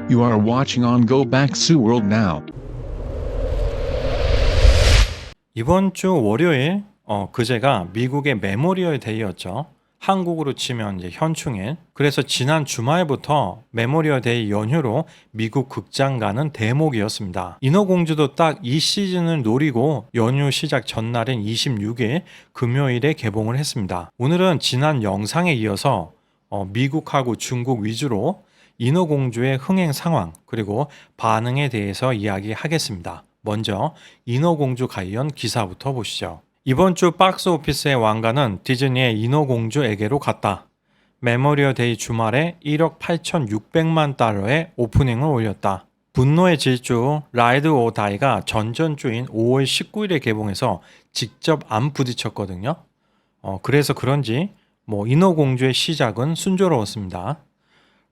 You are watching on Go Back Sue World now. 이번 주 월요일 그제가 미국의 메모리얼 데이였죠. 한국으로 치면 이제 현충일. 그래서 지난 주말부터 메모리얼 데이 연휴로 미국 극장 가는 대목이었습니다. 인어공주도 딱 이 시즌을 노리고 연휴 시작 전날인 26일 금요일에 개봉을 했습니다. 오늘은 지난 영상에 이어서 미국하고 중국 위주로 인어공주의 흥행 상황 그리고 반응에 대해서 이야기하겠습니다. 먼저 인어공주 관련 기사부터 보시죠. 이번 주 박스 오피스의 왕관은 디즈니의 인어공주에게로 갔다. 메모리얼 데이 주말에 1억 8,600만 달러의 오프닝을 올렸다. 분노의 질주 라이드 오 다이가 전전주인 5월 19일에 개봉해서 직접 안 부딪혔거든요. 그래서 그런지 인어공주의 시작은 순조로웠습니다.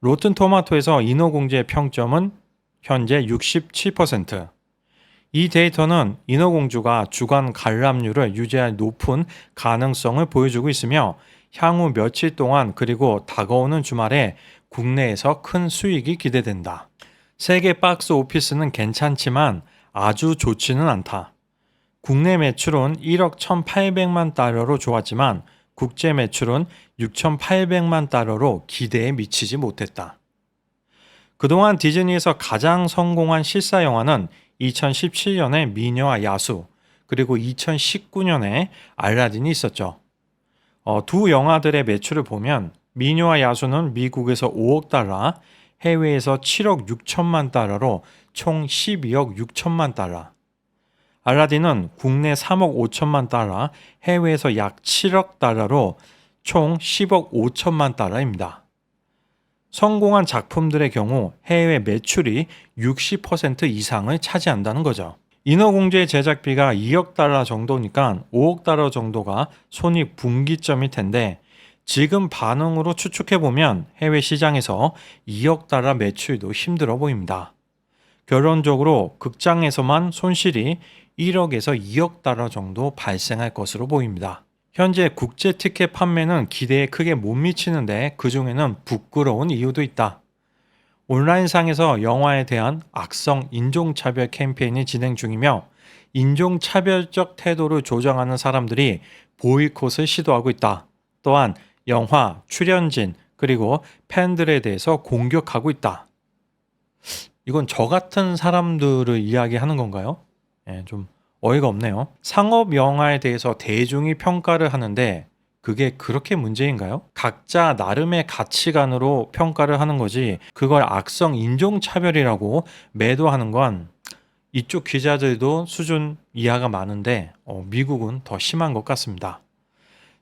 로튼 토마토에서 인어공주의 평점은 현재 67%. 이 데이터는 인어공주가 주간 관람률을 유지할 높은 가능성을 보여주고 있으며 향후 며칠 동안 그리고 다가오는 주말에 국내에서 큰 수익이 기대된다. 세계 박스 오피스는 괜찮지만 아주 좋지는 않다. 국내 매출은 1억 1,800만 달러로 좋았지만 국제 매출은 6,800만 달러로 기대에 미치지 못했다. 그동안 디즈니에서 가장 성공한 실사 영화는 2017년에 미녀와 야수, 그리고 2019년에 알라딘이 있었죠. 두 영화들의 매출을 보면 미녀와 야수는 미국에서 5억 달러, 해외에서 7억 6천만 달러로 총 12억 6천만 달러. 알라딘은 국내 3억 5천만 달러, 해외에서 약 7억 달러로 총 10억 5천만 달러입니다. 성공한 작품들의 경우 해외 매출이 60% 이상을 차지한다는 거죠. 인어공주의 제작비가 2억 달러 정도니까 5억 달러 정도가 손익 분기점일 텐데 지금 반응으로 추측해보면 해외 시장에서 2억 달러 매출도 힘들어 보입니다. 결론적으로 극장에서만 손실이 1억에서 2억 달러 정도 발생할 것으로 보입니다. 현재 국제 티켓 판매는 기대에 크게 못 미치는데 그 중에는 부끄러운 이유도 있다. 온라인상에서 영화에 대한 악성 인종차별 캠페인이 진행 중이며 인종차별적 태도를 조장하는 사람들이 보이콧을 시도하고 있다. 또한 영화, 출연진, 그리고 팬들에 대해서 공격하고 있다. 이건 저 같은 사람들을 이야기하는 건가요? 좀 어이가 없네요. 상업 영화에 대해서 대중이 평가를 하는데 그게 그렇게 문제인가요? 각자 나름의 가치관으로 평가를 하는 거지 그걸 악성 인종차별이라고 매도하는 건 이쪽 기자들도 수준 이하가 많은데 미국은 더 심한 것 같습니다.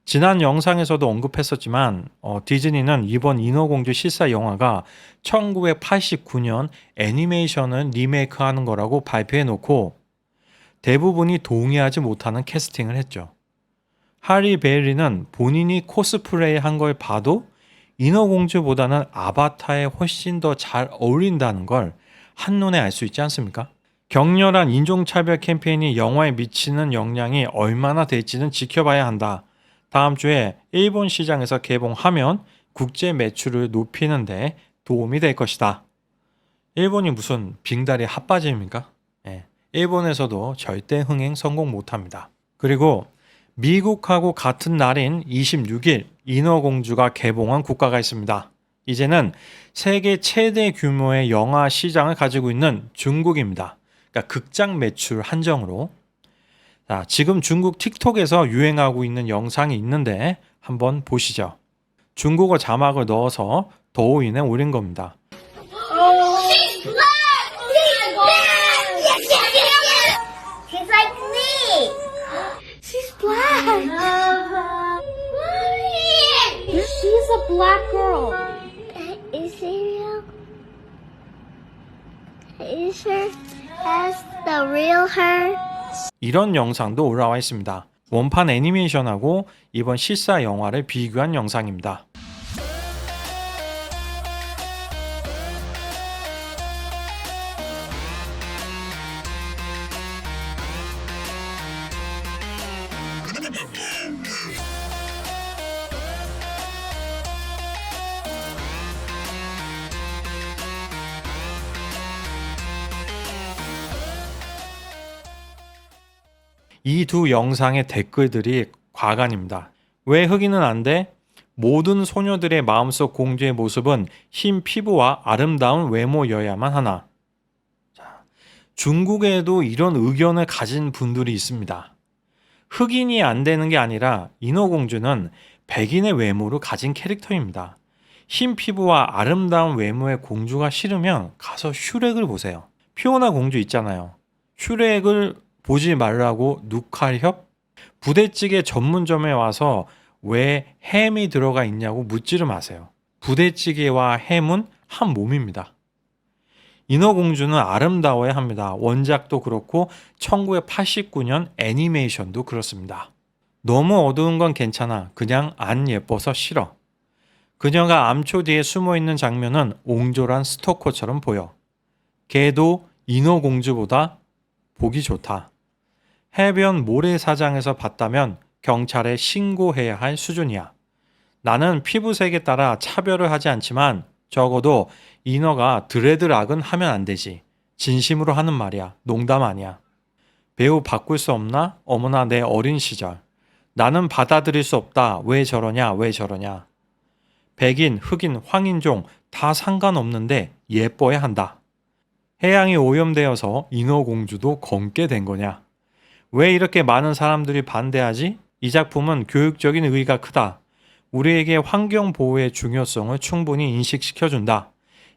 지난 영상에서도 언급했었지만 디즈니는 이번 인어공주 실사 영화가 1989년 애니메이션을 리메이크하는 거라고 발표해놓고 대부분이 동의하지 못하는 캐스팅을 했죠. 하리 베일리는 본인이 코스프레 한 걸 봐도 인어공주보다는 아바타에 훨씬 더 잘 어울린다는 걸 한눈에 알 수 있지 않습니까? 격렬한 인종차별 캠페인이 영화에 미치는 영향이 얼마나 될지는 지켜봐야 한다. 다음 주에 일본 시장에서 개봉하면 국제 매출을 높이는 데 도움이 될 것이다. 일본이 무슨 빙다리 핫바지입니까? 일본에서도 절대 흥행 성공 못합니다. 그리고 미국하고 같은 날인 26일 인어공주가 개봉한 국가가 있습니다. 이제는 세계 최대 규모의 영화 시장을 가지고 있는 중국입니다. 그러니까 극장 매출 한정으로. 자, 지금 중국 틱톡에서 유행하고 있는 영상이 있는데 한번 보시죠. 중국어 자막을 넣어서 더우인에 올린 겁니다. She's like me. She's black. Mommy. She's a black girl. Is she real? Is her as the real her? 이런 영상도 올라와 있습니다. 원판 애니메이션하고 이번 실사 영화를 비교한 영상입니다. 이 두 영상의 댓글들이 과간입니다. 왜 흑인은 안 돼? 모든 소녀들의 마음속 공주의 모습은 흰 피부와 아름다운 외모여야만 하나? 자, 중국에도 이런 의견을 가진 분들이 있습니다. 흑인이 안 되는 게 아니라 인어공주는 백인의 외모를 가진 캐릭터입니다. 흰 피부와 아름다운 외모의 공주가 싫으면 가서 슈렉을 보세요. 피오나 공주 있잖아요. 슈렉을 보지 말라고 누칼협? 부대찌개 전문점에 와서 왜 햄이 들어가 있냐고 묻지를 마세요. 부대찌개와 햄은 한 몸입니다. 인어공주는 아름다워야 합니다. 원작도 그렇고 1989년 애니메이션도 그렇습니다. 너무 어두운 건 괜찮아. 그냥 안 예뻐서 싫어. 그녀가 암초 뒤에 숨어있는 장면은 옹졸한 스토커처럼 보여. 걔도 인어공주보다 보기 좋다. 해변 모래사장에서 봤다면 경찰에 신고해야 할 수준이야. 나는 피부색에 따라 차별을 하지 않지만 적어도 인어가 드레드락은 하면 안 되지. 진심으로 하는 말이야. 농담 아니야. 배우 바꿀 수 없나? 어머나 내 어린 시절. 나는 받아들일 수 없다. 왜 저러냐? 왜 저러냐? 백인, 흑인, 황인종 다 상관없는데 예뻐야 한다. 해양이 오염되어서 인어공주도 검게 된 거냐? 왜 이렇게 많은 사람들이 반대하지? 이 작품은 교육적인 의의가 크다. 우리에게 환경 보호의 중요성을 충분히 인식시켜준다.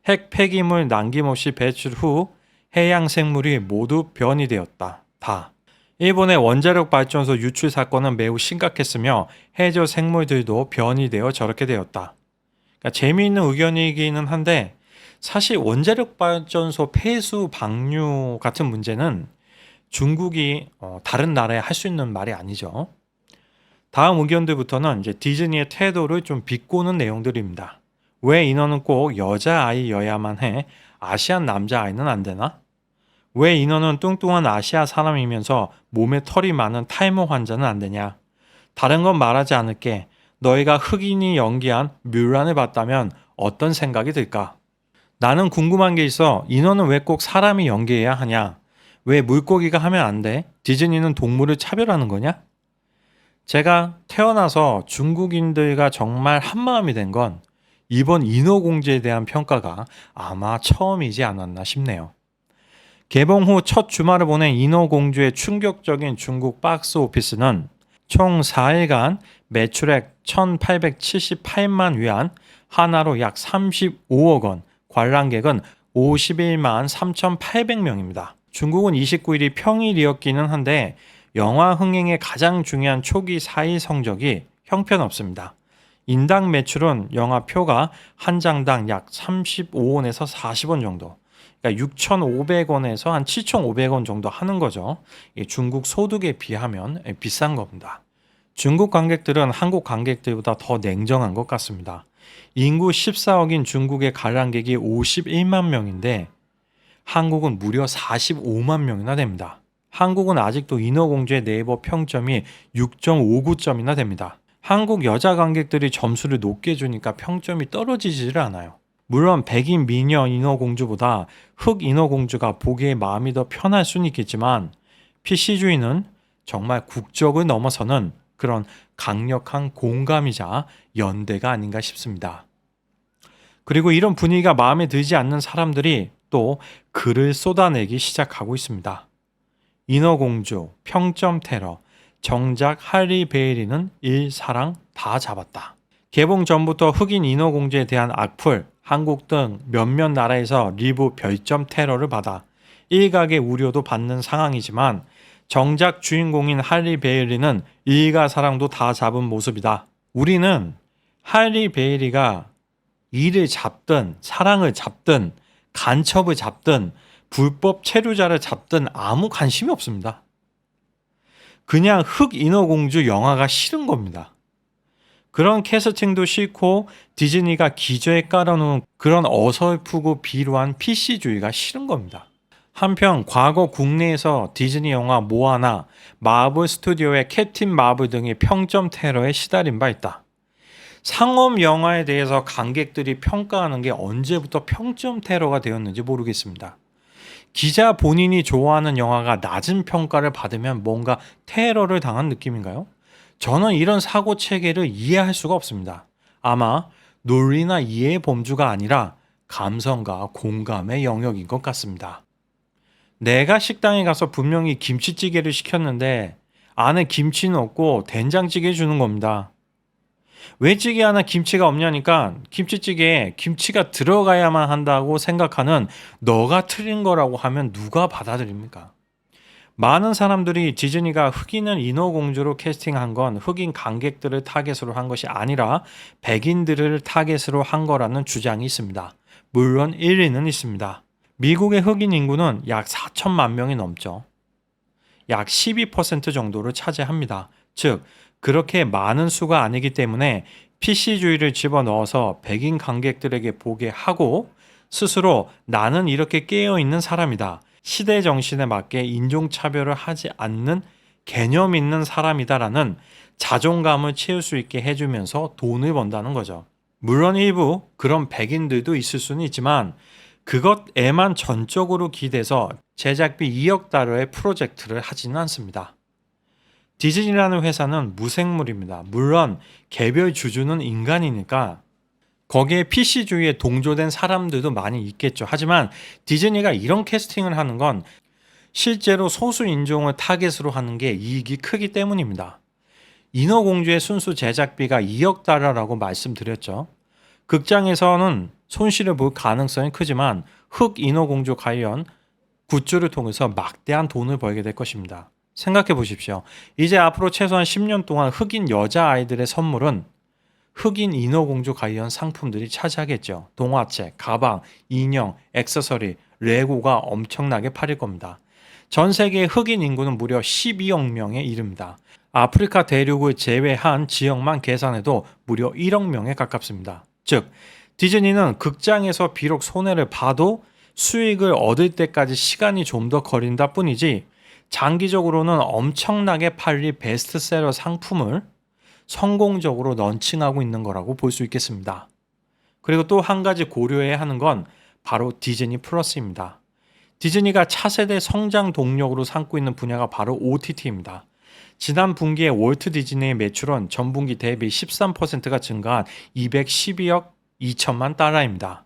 핵 폐기물 남김없이 배출 후 해양 생물이 모두 변이 되었다. 다. 일본의 원자력 발전소 유출 사건은 매우 심각했으며 해저 생물들도 변이 되어 저렇게 되었다. 그러니까 재미있는 의견이기는 한데 사실 원자력 발전소 폐수 방류 같은 문제는 중국이 다른 나라에 할 수 있는 말이 아니죠. 다음 의견들부터는 이제 디즈니의 태도를 좀 비꼬는 내용들입니다. 왜 인어는 꼭 여자아이여야만 해? 아시안 남자아이는 안 되나? 왜 인어는 뚱뚱한 아시아 사람이면서 몸에 털이 많은 탈모 환자는 안 되냐? 다른 건 말하지 않을게. 너희가 흑인이 연기한 뮬란을 봤다면 어떤 생각이 들까? 나는 궁금한 게 있어. 인어는 왜 꼭 사람이 연기해야 하냐? 왜 물고기가 하면 안 돼? 디즈니는 동물을 차별하는 거냐? 제가 태어나서 중국인들과 정말 한마음이 된 건 이번 인어공주에 대한 평가가 아마 처음이지 않았나 싶네요. 개봉 후 첫 주말을 보낸 인어공주의 충격적인 중국 박스 오피스는 총 4일간 매출액 1,878만 위안, 하나로 약 35억 원, 관람객은 51만 3,800명입니다. 중국은 29일이 평일이었기는 한데 영화 흥행의 가장 중요한 초기 4일 성적이 형편없습니다. 인당 매출은 영화 표가 한 장당 약 35원에서 40원 정도, 그러니까 6,500원에서 한 7,500원 정도 하는 거죠. 중국 소득에 비하면 비싼 겁니다. 중국 관객들은 한국 관객들보다 더 냉정한 것 같습니다. 인구 14억인 중국의 관람객이 51만 명인데 한국은 무려 45만 명이나 됩니다. 한국은 아직도 인어공주의 네이버 평점이 6.59점이나 됩니다. 한국 여자 관객들이 점수를 높게 주니까 평점이 떨어지지를 않아요. 물론 백인 미녀 인어공주보다 흑 인어공주가 보기에 마음이 더 편할 수는 있겠지만 PC주의는 정말 국적을 넘어서는 그런 강력한 공감이자 연대가 아닌가 싶습니다. 그리고 이런 분위기가 마음에 들지 않는 사람들이 또 글을 쏟아내기 시작하고 있습니다. 인어공주, 평점 테러, 정작 할리 베일리는 일사랑 다 잡았다. 개봉 전부터 흑인 인어공주에 대한 악플, 한국 등 몇몇 나라에서 리뷰 별점 테러를 받아 일각의 우려도 받는 상황이지만 정작 주인공인 할리 베일리는 일가 사랑도 다 잡은 모습이다. 우리는 할리 베일리가 일을 잡든 사랑을 잡든 간첩을 잡든 불법 체류자를 잡든 아무 관심이 없습니다. 그냥 흑 인어공주 영화가 싫은 겁니다. 그런 캐스팅도 싫고 디즈니가 기저에 깔아놓은 그런 어설프고 비루한 PC주의가 싫은 겁니다. 한편 과거 국내에서 디즈니 영화 모아나, 마블 스튜디오의 캡틴 마블 등이 평점 테러에 시달린 바 있다. 상업 영화에 대해서 관객들이 평가하는 게 언제부터 평점 테러가 되었는지 모르겠습니다. 기자 본인이 좋아하는 영화가 낮은 평가를 받으면 뭔가 테러를 당한 느낌인가요? 저는 이런 사고 체계를 이해할 수가 없습니다. 아마 논리나 이해의 범주가 아니라 감성과 공감의 영역인 것 같습니다. 내가 식당에 가서 분명히 김치찌개를 시켰는데 안에 김치는 없고 된장찌개 주는 겁니다. 왜 찌개 하나 김치가 없냐니까 김치찌개에 김치가 들어가야만 한다고 생각하는 너가 틀린 거라고 하면 누가 받아들입니까? 많은 사람들이 디즈니가 흑인을 인어공주로 캐스팅한 건 흑인 관객들을 타겟으로 한 것이 아니라 백인들을 타겟으로 한 거라는 주장이 있습니다. 물론 일리는 있습니다. 미국의 흑인 인구는 약 4천만 명이 넘죠. 약 12% 정도를 차지합니다. 즉, 그렇게 많은 수가 아니기 때문에 PC주의를 집어넣어서 백인 관객들에게 보게 하고 스스로 나는 이렇게 깨어있는 사람이다. 시대 정신에 맞게 인종차별을 하지 않는 개념 있는 사람이다라는 자존감을 채울 수 있게 해주면서 돈을 번다는 거죠. 물론 일부 그런 백인들도 있을 수는 있지만 그것에만 전적으로 기대서 제작비 2억 달러의 프로젝트를 하지는 않습니다. 디즈니라는 회사는 무생물입니다. 물론 개별 주주는 인간이니까 거기에 PC주의에 동조된 사람들도 많이 있겠죠. 하지만 디즈니가 이런 캐스팅을 하는 건 실제로 소수 인종을 타겟으로 하는 게 이익이 크기 때문입니다. 인어공주의 순수 제작비가 2억 달러라고 말씀드렸죠. 극장에서는 손실을 볼 가능성이 크지만 흑 인어공주 관련 굿즈를 통해서 막대한 돈을 벌게 될 것입니다. 생각해 보십시오. 이제 앞으로 최소한 10년 동안 흑인 여자아이들의 선물은 흑인 인어공주 관련 상품들이 차지하겠죠. 동화책, 가방, 인형, 액세서리, 레고가 엄청나게 팔릴 겁니다. 전 세계의 흑인 인구는 무려 12억 명에 이릅니다. 아프리카 대륙을 제외한 지역만 계산해도 무려 1억 명에 가깝습니다. 즉, 디즈니는 극장에서 비록 손해를 봐도 수익을 얻을 때까지 시간이 좀 더 걸린다 뿐이지 장기적으로는 엄청나게 팔릴 베스트셀러 상품을 성공적으로 런칭하고 있는 거라고 볼 수 있겠습니다. 그리고 또 한 가지 고려해야 하는 건 바로 디즈니 플러스입니다. 디즈니가 차세대 성장 동력으로 삼고 있는 분야가 바로 OTT입니다. 지난 분기에 월트 디즈니의 매출은 전분기 대비 13%가 증가한 212억 2천만 달러입니다.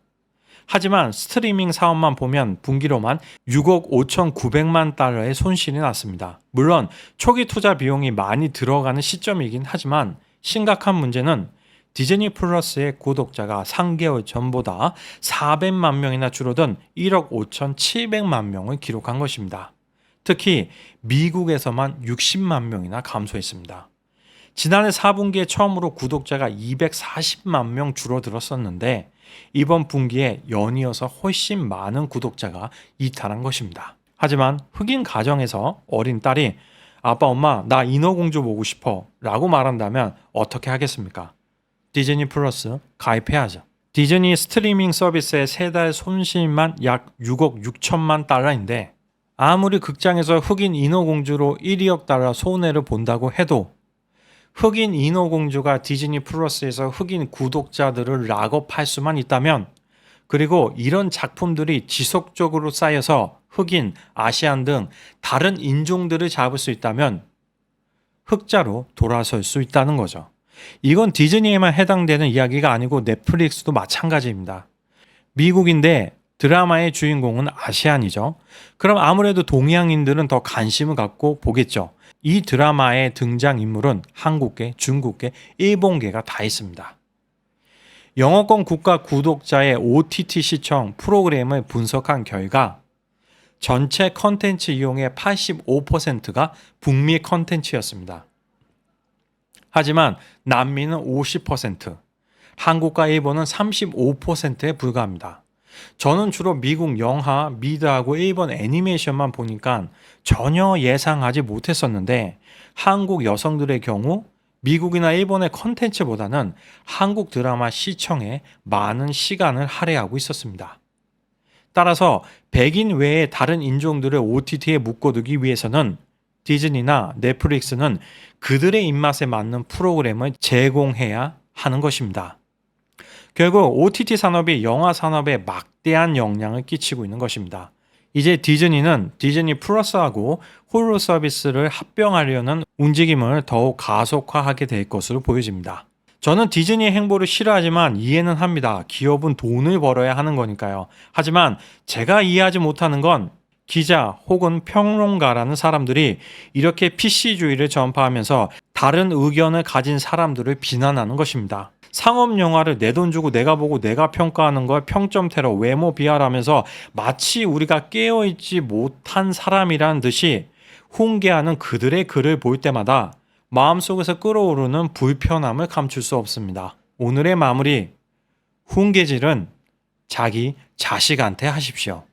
하지만 스트리밍 사업만 보면 분기로만 6억 5,900만 달러의 손실이 났습니다. 물론 초기 투자 비용이 많이 들어가는 시점이긴 하지만 심각한 문제는 디즈니 플러스의 구독자가 3개월 전보다 400만 명이나 줄어든 1억 5,700만 명을 기록한 것입니다. 특히 미국에서만 60만 명이나 감소했습니다. 지난해 4분기에 처음으로 구독자가 240만 명 줄어들었었는데 이번 분기에 연이어서 훨씬 많은 구독자가 이탈한 것입니다. 하지만 흑인 가정에서 어린 딸이 아빠 엄마 나 인어공주 보고 싶어 라고 말한다면 어떻게 하겠습니까? 디즈니 플러스 가입해야죠. 디즈니 스트리밍 서비스의 세 달 손실만 약 6억 6천만 달러인데 아무리 극장에서 흑인 인어공주로 1억 달러 손해를 본다고 해도 흑인 인어공주가 디즈니 플러스에서 흑인 구독자들을 락업할 수만 있다면 그리고 이런 작품들이 지속적으로 쌓여서 흑인, 아시안 등 다른 인종들을 잡을 수 있다면 흑자로 돌아설 수 있다는 거죠. 이건 디즈니에만 해당되는 이야기가 아니고 넷플릭스도 마찬가지입니다. 미국인데 드라마의 주인공은 아시안이죠. 그럼 아무래도 동양인들은 더 관심을 갖고 보겠죠. 이 드라마의 등장인물은 한국계, 중국계, 일본계가 다 있습니다. 영어권 국가 구독자의 OTT 시청 프로그램을 분석한 결과 전체 컨텐츠 이용의 85%가 북미 컨텐츠였습니다. 하지만 남미는 50%, 한국과 일본은 35%에 불과합니다. 저는 주로 미국 영화, 미드하고 일본 애니메이션만 보니까 전혀 예상하지 못했었는데 한국 여성들의 경우 미국이나 일본의 컨텐츠보다는 한국 드라마 시청에 많은 시간을 할애하고 있었습니다. 따라서 백인 외의 다른 인종들을 OTT에 묶어두기 위해서는 디즈니나 넷플릭스는 그들의 입맛에 맞는 프로그램을 제공해야 하는 것입니다. 결국 OTT 산업이 영화 산업에 막대한 영향을 끼치고 있는 것입니다. 이제 디즈니는 디즈니 플러스하고 홀로 서비스를 합병하려는 움직임을 더욱 가속화하게 될 것으로 보여집니다. 저는 디즈니의 행보를 싫어하지만 이해는 합니다. 기업은 돈을 벌어야 하는 거니까요. 하지만 제가 이해하지 못하는 건 기자 혹은 평론가라는 사람들이 이렇게 PC주의를 전파하면서 다른 의견을 가진 사람들을 비난하는 것입니다. 상업 영화를 내 돈 주고 내가 보고 내가 평가하는 걸 평점 테러, 외모 비하라면서 마치 우리가 깨어있지 못한 사람이란 듯이 훈계하는 그들의 글을 볼 때마다 마음속에서 끓어오르는 불편함을 감출 수 없습니다. 오늘의 마무리, 훈계질은 자기 자식한테 하십시오.